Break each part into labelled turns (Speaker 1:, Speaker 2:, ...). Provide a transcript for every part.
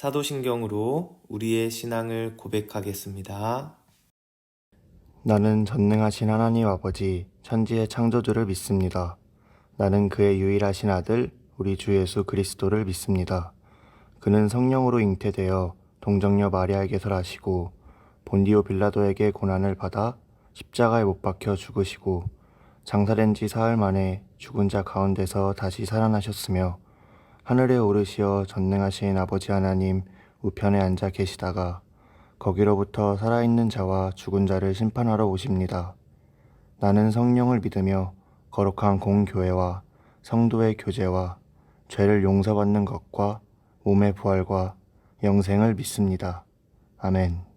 Speaker 1: 사도신경으로 우리의 신앙을 고백하겠습니다.
Speaker 2: 나는 전능하신 하나님 아버지, 천지의 창조주를 믿습니다. 나는 그의 유일하신 아들, 우리 주 예수 그리스도를 믿습니다. 그는 성령으로 잉태되어 동정녀 마리아에게서 나시고 본디오 빌라도에게 고난을 받아 십자가에 못 박혀 죽으시고 장사된 지 사흘 만에 죽은 자 가운데서 다시 살아나셨으며 하늘에 오르시어 전능하신 아버지 하나님 우편에 앉아 계시다가 거기로부터 살아있는 자와 죽은 자를 심판하러 오십니다. 나는 성령을 믿으며 거룩한 공교회와 성도의 교제와 죄를 용서받는 것과 몸의 부활과 영생을 믿습니다. 아멘.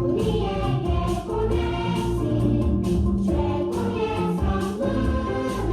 Speaker 3: 우리에게 보내신 최고의 선물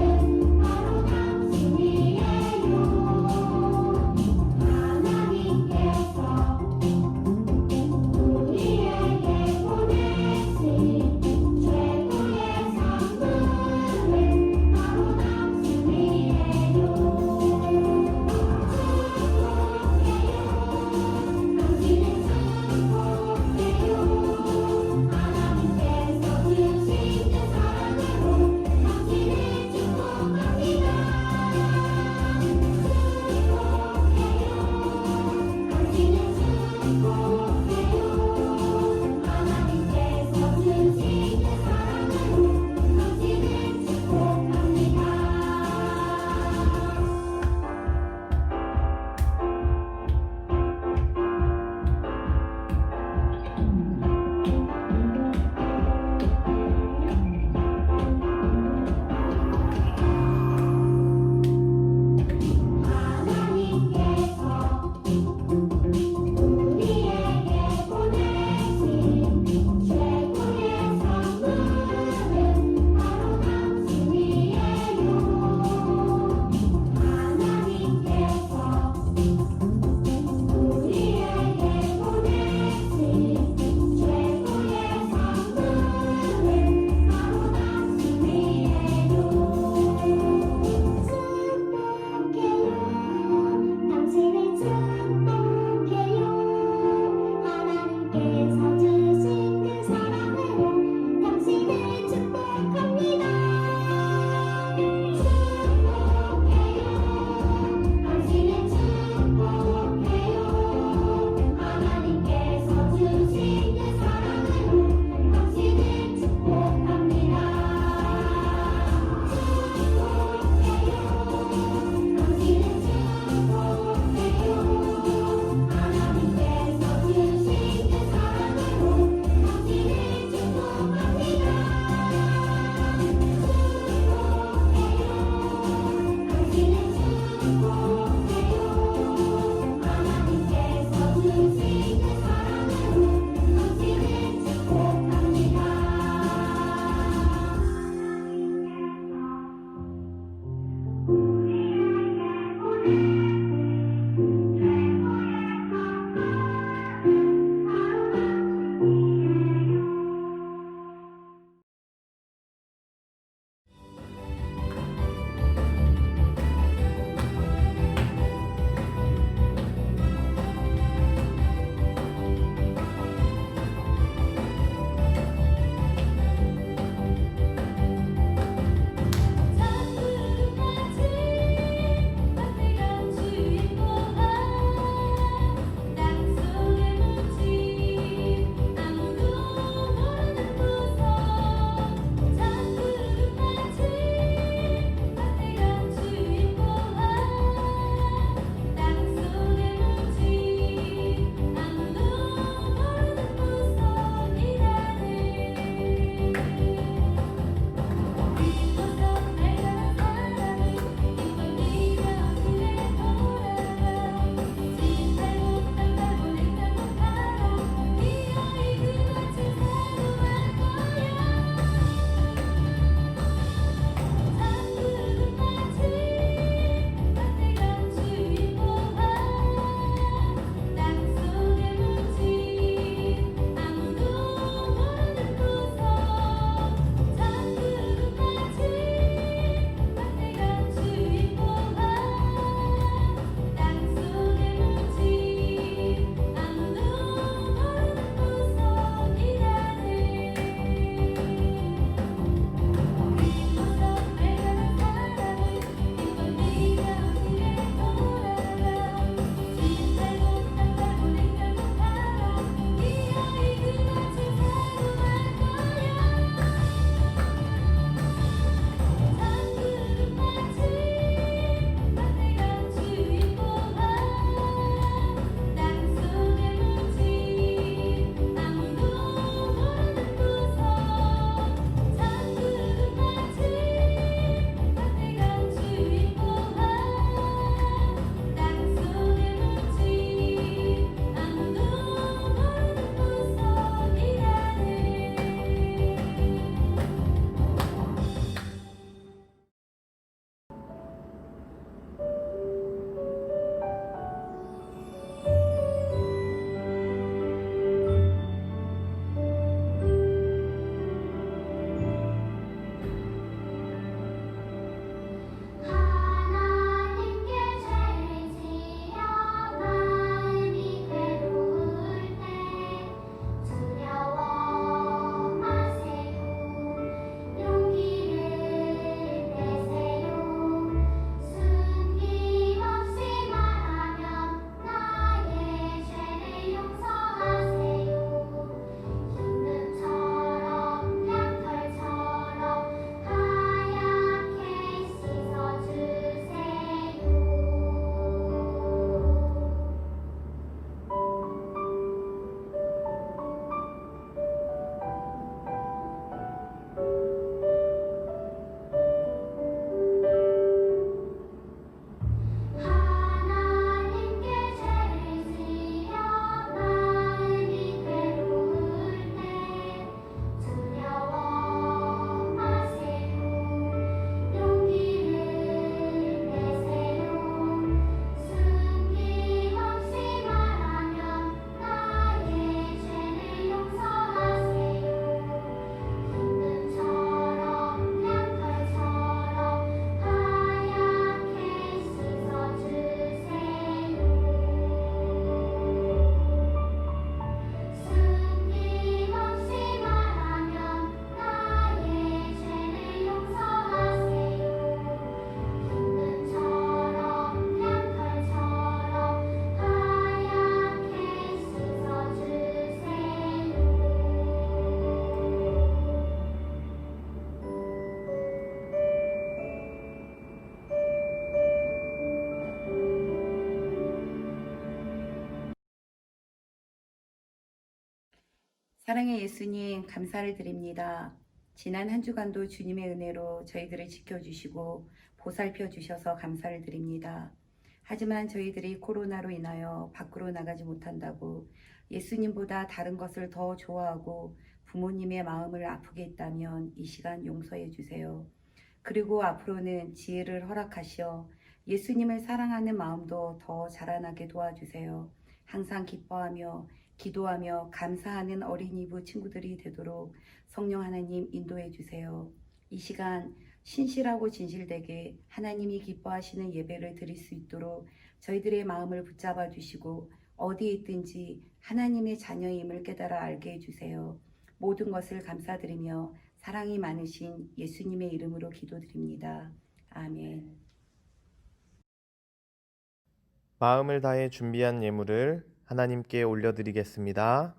Speaker 3: 사랑의 예수님, 감사를 드립니다. 지난 한 주간도 주님의 은혜로 저희들을 지켜주시고 보살펴 주셔서 감사를 드립니다. 하지만 저희들이 코로나로 인하여 밖으로 나가지 못한다고 예수님보다 다른 것을 더 좋아하고 부모님의 마음을 아프게 했다면 이 시간 용서해 주세요. 그리고 앞으로는 지혜를 허락하시어 예수님을 사랑하는 마음도 더 자라나게 도와주세요. 항상 기뻐하며 기도하며 감사하는 어린이부 친구들이 되도록 성령 하나님 인도해 주세요. 이 시간 신실하고 진실되게 하나님이 기뻐하시는 예배를 드릴 수 있도록 저희들의 마음을 붙잡아 주시고 어디에 있든지 하나님의 자녀임을 깨달아 알게 해주세요. 모든 것을 감사드리며 사랑이 많으신 예수님의 이름으로 기도드립니다. 아멘.
Speaker 1: 마음을 다해 준비한 예물을 하나님께 올려드리겠습니다.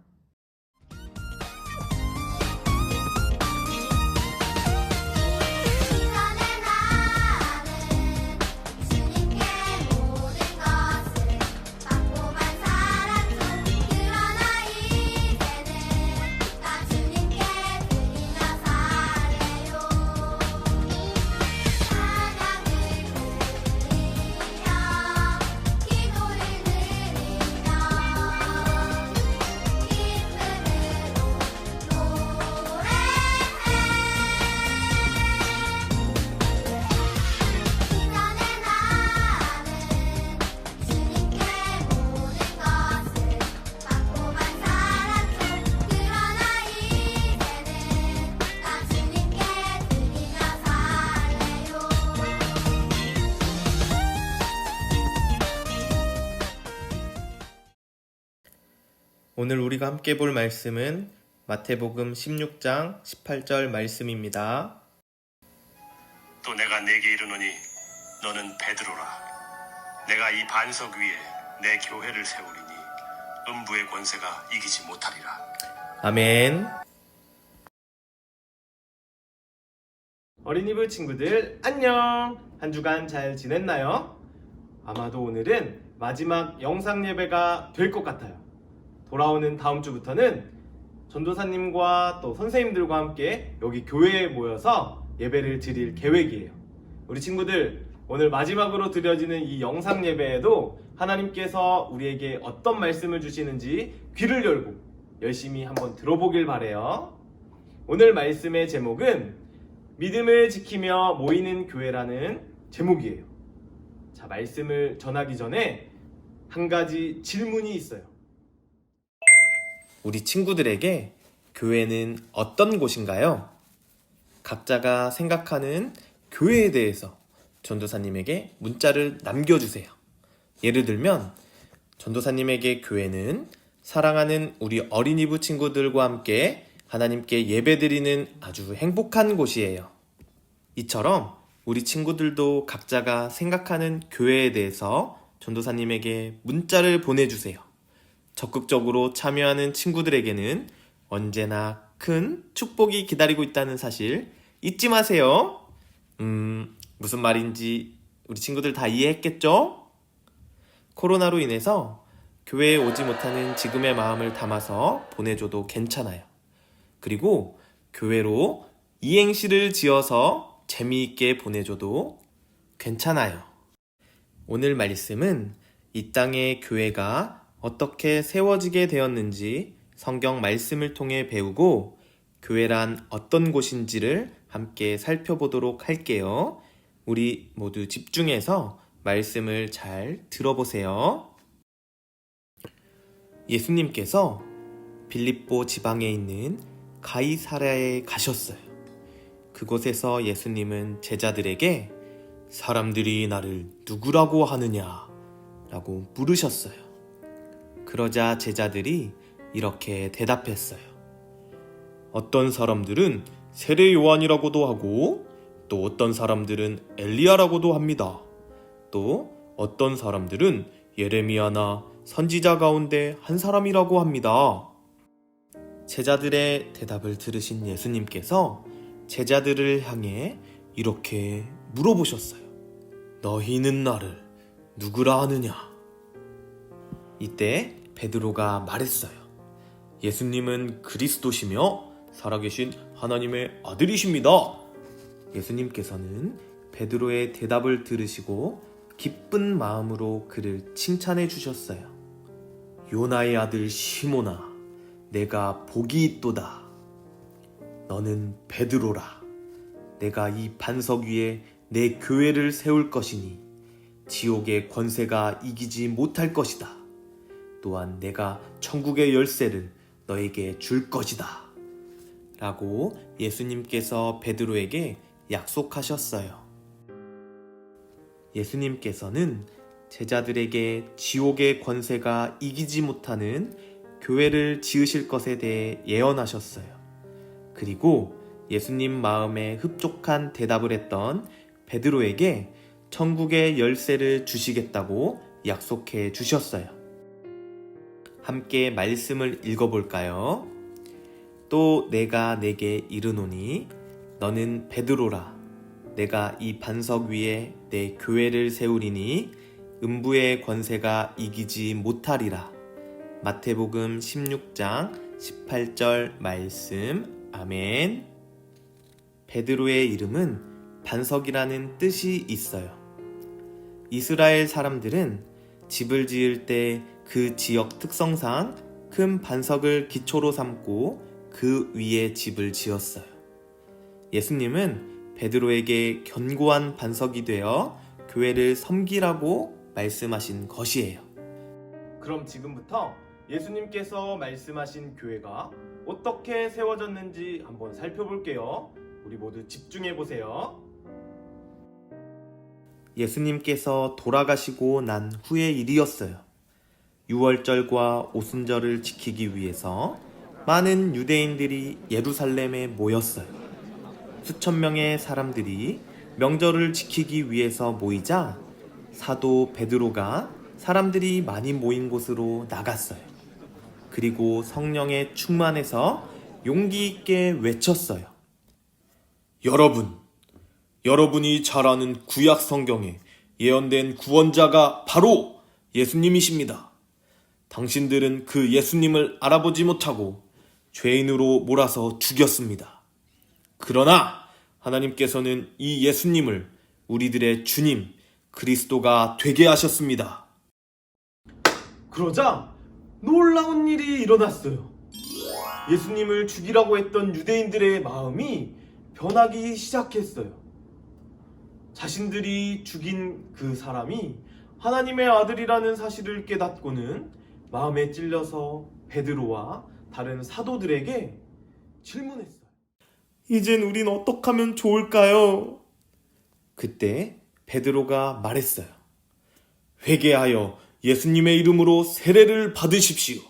Speaker 1: 오늘 우리가 함께 볼 말씀은 마태복음 16장 18절 말씀입니다.
Speaker 4: 또 내가 네게 이르노니 너는 베드로라. 내가 이 반석 위에 내 교회를 세우리니 음부의 권세가 이기지 못하리라.
Speaker 1: 아멘. 어린이부 친구들 안녕. 한 주간 잘 지냈나요? 아마도 오늘은 마지막 영상 예배가 될 것 같아요. 돌아오는 다음 주부터는 전도사님과 또 선생님들과 함께 여기 교회에 모여서 예배를 드릴 계획이에요. 우리 친구들, 오늘 마지막으로 드려지는 이 영상 예배에도 하나님께서 우리에게 어떤 말씀을 주시는지 귀를 열고 열심히 한번 들어보길 바래요. 오늘 말씀의 제목은 믿음을 지키며 모이는 교회라는 제목이에요. 자, 말씀을 전하기 전에 한 가지 질문이 있어요. 우리 친구들에게 교회는 어떤 곳인가요? 각자가 생각하는 교회에 대해서 전도사님에게 문자를 남겨주세요. 예를 들면 전도사님에게 교회는 사랑하는 우리 어린이부 친구들과 함께 하나님께 예배드리는 아주 행복한 곳이에요. 이처럼 우리 친구들도 각자가 생각하는 교회에 대해서 전도사님에게 문자를 보내주세요. 적극적으로 참여하는 친구들에게는 언제나 큰 축복이 기다리고 있다는 사실 잊지 마세요. 무슨 말인지 우리 친구들 다 이해했겠죠? 코로나로 인해서 교회에 오지 못하는 지금의 마음을 담아서 보내줘도 괜찮아요. 그리고 교회로 이행시를 지어서 재미있게 보내줘도 괜찮아요. 오늘 말씀은 이 땅의 교회가 어떻게 세워지게 되었는지 성경 말씀을 통해 배우고 교회란 어떤 곳인지를 함께 살펴보도록 할게요. 우리 모두 집중해서 말씀을 잘 들어보세요. 예수님께서 빌립보 지방에 있는 가이사랴에 가셨어요. 그곳에서 예수님은 제자들에게 사람들이 나를 누구라고 하느냐? 라고 물으셨어요. 그러자 제자들이 이렇게 대답했어요. 어떤 사람들은 세례 요한이라고도 하고 또 어떤 사람들은 엘리야라고도 합니다. 또 어떤 사람들은 예레미야나 선지자 가운데 한 사람이라고 합니다. 제자들의 대답을 들으신 예수님께서 제자들을 향해 이렇게 물어보셨어요. 너희는 나를 누구라 하느냐? 이때 베드로가 말했어요.
Speaker 5: 예수님은 그리스도시며 살아계신 하나님의 아들이십니다. 예수님께서는 베드로의 대답을 들으시고 기쁜 마음으로 그를 칭찬해 주셨어요. 요나의 아들 시몬아, 내가 복이 있도다. 너는 베드로라. 내가 이 반석 위에 내 교회를 세울 것이니 지옥의 권세가 이기지 못할 것이다. 또한 내가 천국의 열쇠를 너에게 줄 것이다. 라고 예수님께서 베드로에게 약속하셨어요. 예수님께서는 제자들에게 지옥의 권세가 이기지 못하는 교회를 지으실 것에 대해 예언하셨어요. 그리고 예수님 마음에 흡족한 대답을 했던 베드로에게 천국의 열쇠를 주시겠다고 약속해 주셨어요. 함께 말씀을 읽어볼까요? 또 내가 내게 이르노니 너는 베드로라. 내가 이 반석 위에 내 교회를 세우리니 음부의 권세가 이기지 못하리라. 마태복음 16장 18절 말씀. 아멘. 베드로의 이름은 반석이라는 뜻이 있어요. 이스라엘 사람들은 집을 지을 때 그 지역 특성상 큰 반석을 기초로 삼고 그 위에 집을 지었어요. 예수님은 베드로에게 견고한 반석이 되어 교회를 섬기라고 말씀하신 것이에요.
Speaker 1: 그럼 지금부터 예수님께서 말씀하신 교회가 어떻게 세워졌는지 한번 살펴볼게요. 우리 모두 집중해 보세요.
Speaker 5: 예수님께서 돌아가시고 난 후의 일이었어요. 유월절과 오순절을 지키기 위해서 많은 유대인들이 예루살렘에 모였어요. 수천 명의 사람들이 명절을 지키기 위해서 모이자 사도 베드로가 사람들이 많이 모인 곳으로 나갔어요. 그리고 성령에 충만해서 용기 있게 외쳤어요. 여러분이 잘 아는 구약 성경에 예언된 구원자가 바로 예수님이십니다. 당신들은 그 예수님을 알아보지 못하고 죄인으로 몰아서 죽였습니다. 그러나 하나님께서는 이 예수님을 우리들의 주님 그리스도가 되게 하셨습니다.
Speaker 1: 그러자 놀라운 일이 일어났어요. 예수님을 죽이라고 했던 유대인들의 마음이 변하기 시작했어요. 자신들이 죽인 그 사람이 하나님의 아들이라는 사실을 깨닫고는 마음에 찔려서 베드로와 다른 사도들에게 질문했어요.
Speaker 5: 이젠 우린 어떻게 하면 좋을까요? 그때 베드로가 말했어요. 회개하여 예수님의 이름으로 세례를 받으십시오.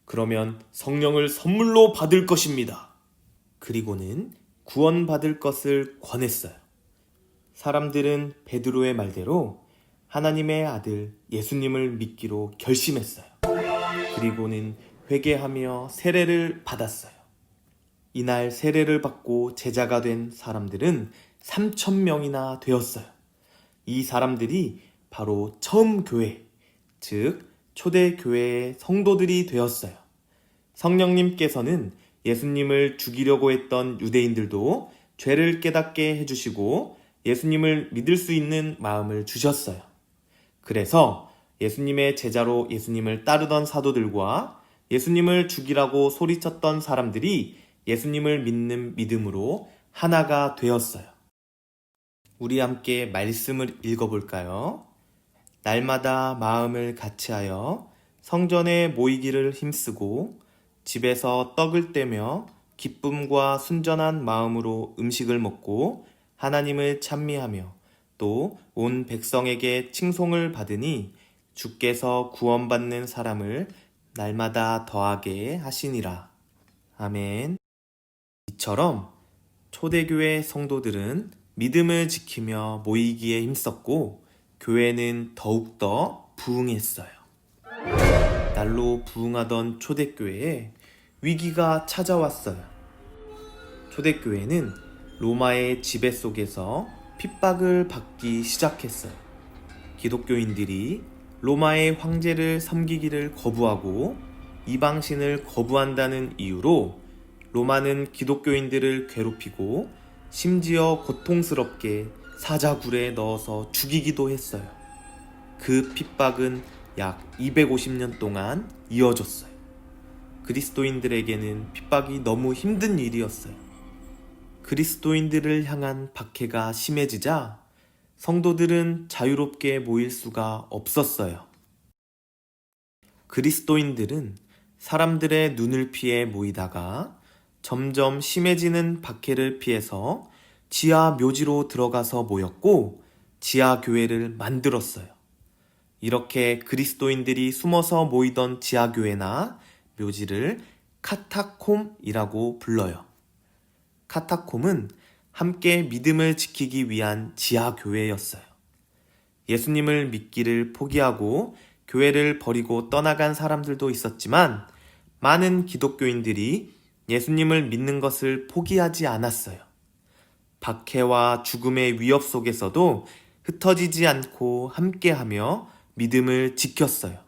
Speaker 5: 그러면 성령을 선물로 받을 것입니다. 그리고는 구원받을 것을 권했어요. 사람들은 베드로의 말대로 하나님의 아들 예수님을 믿기로 결심했어요. 그리고는 회개하며 세례를 받았어요. 이날 세례를 받고 제자가 된 사람들은 3,000명이나 되었어요. 이 사람들이 바로 처음 교회, 즉 초대교회의 성도들이 되었어요. 성령님께서는 예수님을 죽이려고 했던 유대인들도 죄를 깨닫게 해주시고 예수님을 믿을 수 있는 마음을 주셨어요. 그래서 예수님의 제자로 예수님을 따르던 사도들과 예수님을 죽이라고 소리쳤던 사람들이 예수님을 믿는 믿음으로 하나가 되었어요. 우리 함께 말씀을 읽어볼까요? 날마다 마음을 같이하여 성전에 모이기를 힘쓰고 집에서 떡을 떼며 기쁨과 순전한 마음으로 음식을 먹고 하나님을 찬미하며 또 온 백성에게 칭송을 받으니 주께서 구원받는 사람을 날마다 더하게 하시니라. 아멘. 이처럼 초대교회 성도들은 믿음을 지키며 모이기에 힘썼고 교회는 더욱더 부흥했어요. 날로 부흥하던 초대교회에 위기가 찾아왔어요. 초대교회는 로마의 지배 속에서 핍박을 받기 시작했어요. 기독교인들이 로마의 황제를 섬기기를 거부하고 이방신을 거부한다는 이유로 로마는 기독교인들을 괴롭히고 심지어 고통스럽게 사자굴에 넣어서 죽이기도 했어요. 그 핍박은 약 250년 동안 이어졌어요. 그리스도인들에게는 핍박이 너무 힘든 일이었어요. 그리스도인들을 향한 박해가 심해지자 성도들은 자유롭게 모일 수가 없었어요. 그리스도인들은 사람들의 눈을 피해 모이다가 점점 심해지는 박해를 피해서 지하 묘지로 들어가서 모였고 지하 교회를 만들었어요. 이렇게 그리스도인들이 숨어서 모이던 지하 교회나 묘지를 카타콤이라고 불러요. 카타콤은 함께 믿음을 지키기 위한 지하 교회였어요. 예수님을 믿기를 포기하고 교회를 버리고 떠나간 사람들도 있었지만 많은 기독교인들이 예수님을 믿는 것을 포기하지 않았어요. 박해와 죽음의 위협 속에서도 흩어지지 않고 함께하며 믿음을 지켰어요.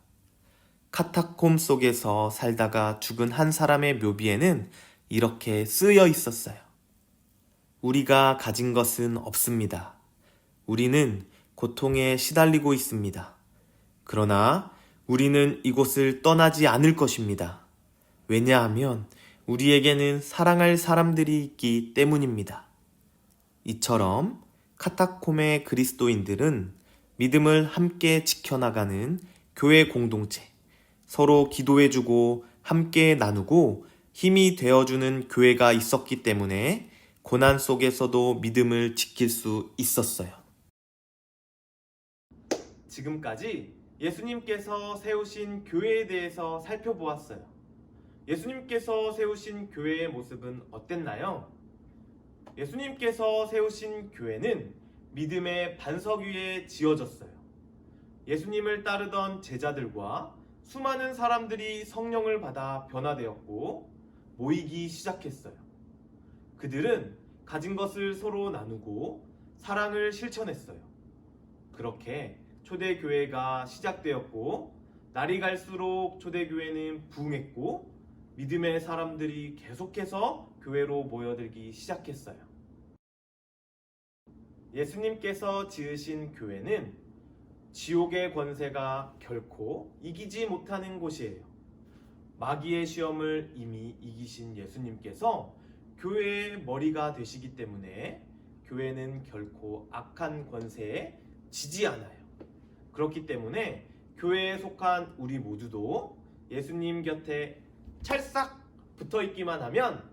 Speaker 5: 카타콤 속에서 살다가 죽은 한 사람의 묘비에는 이렇게 쓰여 있었어요. 우리가 가진 것은 없습니다. 우리는 고통에 시달리고 있습니다. 그러나 우리는 이곳을 떠나지 않을 것입니다. 왜냐하면 우리에게는 사랑할 사람들이 있기 때문입니다. 이처럼 카타콤의 그리스도인들은 믿음을 함께 지켜나가는 교회 공동체, 서로 기도해주고 함께 나누고 힘이 되어주는 교회가 있었기 때문에 고난 속에서도 믿음을 지킬 수 있었어요.
Speaker 1: 지금까지 예수님께서 세우신 교회에 대해서 살펴보았어요. 예수님께서 세우신 교회의 모습은 어땠나요? 예수님께서 세우신 교회는 믿음의 반석 위에 지어졌어요. 예수님을 따르던 제자들과 수많은 사람들이 성령을 받아 변화되었고 모이기 시작했어요. 그들은 가진 것을 서로 나누고 사랑을 실천했어요. 그렇게 초대교회가 시작되었고 날이 갈수록 초대교회는 부흥했고 믿음의 사람들이 계속해서 교회로 모여들기 시작했어요. 예수님께서 지으신 교회는 지옥의 권세가 결코 이기지 못하는 곳이에요. 마귀의 시험을 이미 이기신 예수님께서 교회의 머리가 되시기 때문에 교회는 결코 악한 권세에 지지 않아요. 그렇기 때문에 교회에 속한 우리 모두도 예수님 곁에 찰싹 붙어 있기만 하면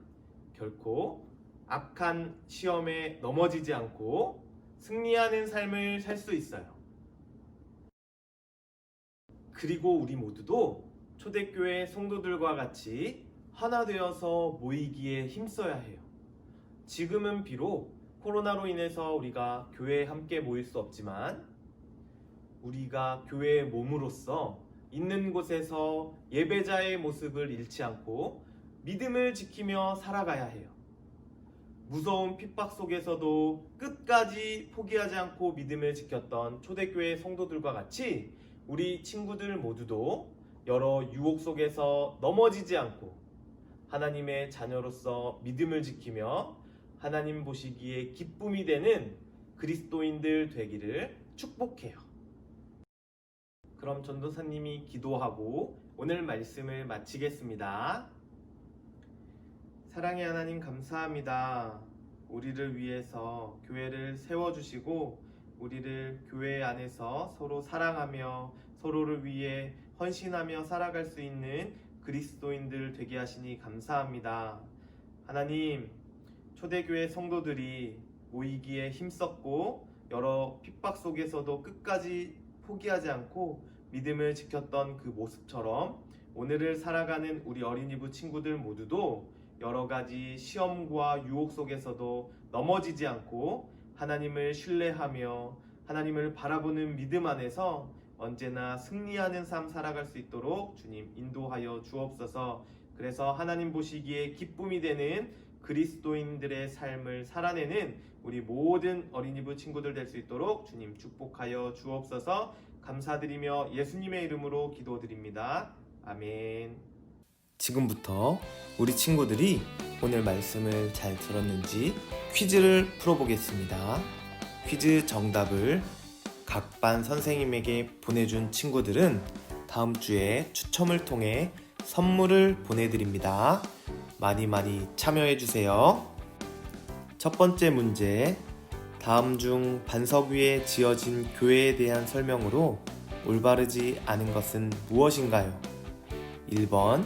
Speaker 1: 결코 악한 시험에 넘어지지 않고 승리하는 삶을 살 수 있어요. 그리고 우리 모두도 초대교회 성도들과 같이 하나 되어서 모이기에 힘써야 해요. 지금은 비록 코로나로 인해서 우리가 교회에 함께 모일 수 없지만 우리가 교회의 몸으로서 있는 곳에서 예배자의 모습을 잃지 않고 믿음을 지키며 살아가야 해요. 무서운 핍박 속에서도 끝까지 포기하지 않고 믿음을 지켰던 초대교회 성도들과 같이 우리 친구들 모두도 여러 유혹 속에서 넘어지지 않고 하나님의 자녀로서 믿음을 지키며 하나님 보시기에 기쁨이 되는 그리스도인들 되기를 축복해요. 그럼 전도사님이 기도하고 오늘 말씀을 마치겠습니다. 사랑의 하나님 감사합니다. 우리를 위해서 교회를 세워주시고 우리를 교회 안에서 서로 사랑하며 서로를 위해 헌신하며 살아갈 수 있는 그리스도인들 되게 하시니 감사합니다. 하나님, 초대교회 성도들이 모이기에 힘썼고 여러 핍박 속에서도 끝까지 포기하지 않고 믿음을 지켰던 그 모습처럼 오늘을 살아가는 우리 어린이부 친구들 모두도 여러 가지 시험과 유혹 속에서도 넘어지지 않고 하나님을 신뢰하며 하나님을 바라보는 믿음 안에서 언제나 승리하는 삶 살아갈 수 있도록 주님 인도하여 주옵소서. 그래서 하나님 보시기에 기쁨이 되는 그리스도인들의 삶을 살아내는 우리 모든 어린이부 친구들 될 수 있도록 주님 축복하여 주옵소서. 감사드리며 예수님의 이름으로 기도드립니다. 아멘.
Speaker 5: 지금부터 우리 친구들이 오늘 말씀을 잘 들었는지 퀴즈를 풀어보겠습니다. 퀴즈 정답을 각 반 선생님에게 보내준 친구들은 다음 주에 추첨을 통해 선물을 보내드립니다. 많이 많이 참여해주세요. 첫 번째 문제, 다음 중 반석 위에 지어진 교회에 대한 설명으로 올바르지 않은 것은 무엇인가요? 1번,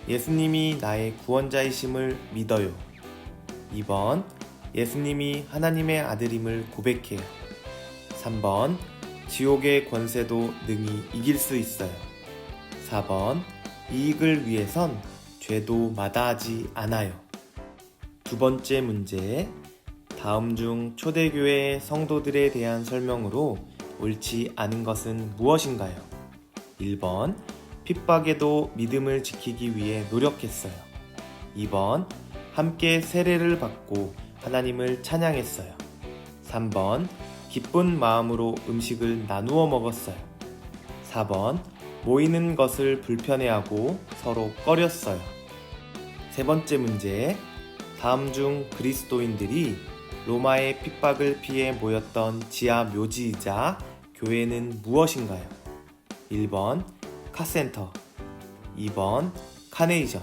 Speaker 5: 예수님이 나의 구원자이심을 믿어요. 2번, 예수님이 하나님의 아들임을 고백해요. 3번, 지옥의 권세도 능히 이길 수 있어요. 4번, 이익을 위해선 죄도 마다하지 않아요. 두 번째 문제, 다음 중 초대교회 성도들에 대한 설명으로 옳지 않은 것은 무엇인가요? 1번, 핍박에도 믿음을 지키기 위해 노력했어요. 2번, 함께 세례를 받고 하나님을 찬양했어요. 3번, 기쁜 마음으로 음식을 나누어 먹었어요. 4번, 모이는 것을 불편해하고 서로 꺼렸어요. 세 번째 문제, 다음 중 그리스도인들이 로마의 핍박을 피해 모였던 지하 묘지이자 교회는 무엇인가요? 1번, 카센터. 2번, 카네이션.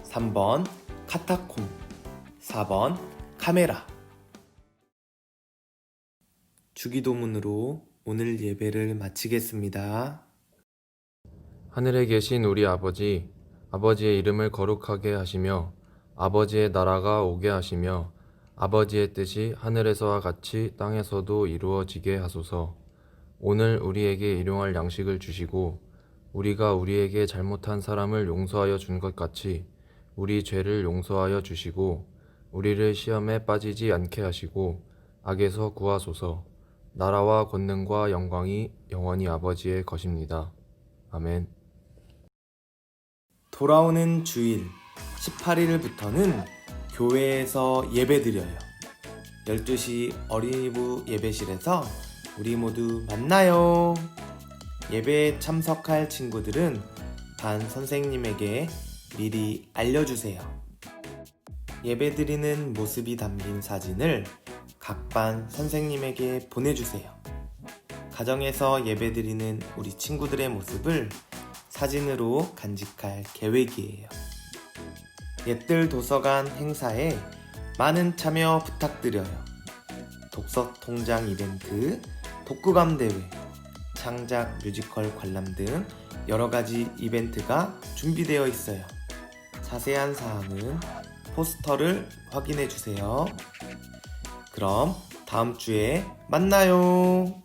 Speaker 5: 3번, 카타콤. 4번, 카메라. 주기도문으로 오늘 예배를 마치겠습니다.
Speaker 6: 하늘에 계신 우리 아버지, 아버지의 이름을 거룩하게 하시며 아버지의 나라가 오게 하시며 아버지의 뜻이 하늘에서와 같이 땅에서도 이루어지게 하소서. 오늘 우리에게 일용할 양식을 주시고 우리가 우리에게 잘못한 사람을 용서하여 준 것 같이 우리 죄를 용서하여 주시고 우리를 시험에 빠지지 않게 하시고 악에서 구하소서. 나라와 권능과 영광이 영원히 아버지의 것입니다. 아멘.
Speaker 5: 돌아오는 주일 18일부터는 교회에서 예배드려요. 12시 어린이부 예배실에서 우리 모두 만나요. 예배에 참석할 친구들은 반 선생님에게 미리 알려주세요. 예배드리는 모습이 담긴 사진을 각 반 선생님에게 보내주세요. 가정에서 예배드리는 우리 친구들의 모습을 사진으로 간직할 계획이에요. 옛들 도서관 행사에 많은 참여 부탁드려요. 독서 통장 이벤트, 독후감 대회, 창작 뮤지컬 관람 등 여러가지 이벤트가 준비되어 있어요. 자세한 사항은 포스터를 확인해 주세요. 그럼 다음 주에 만나요.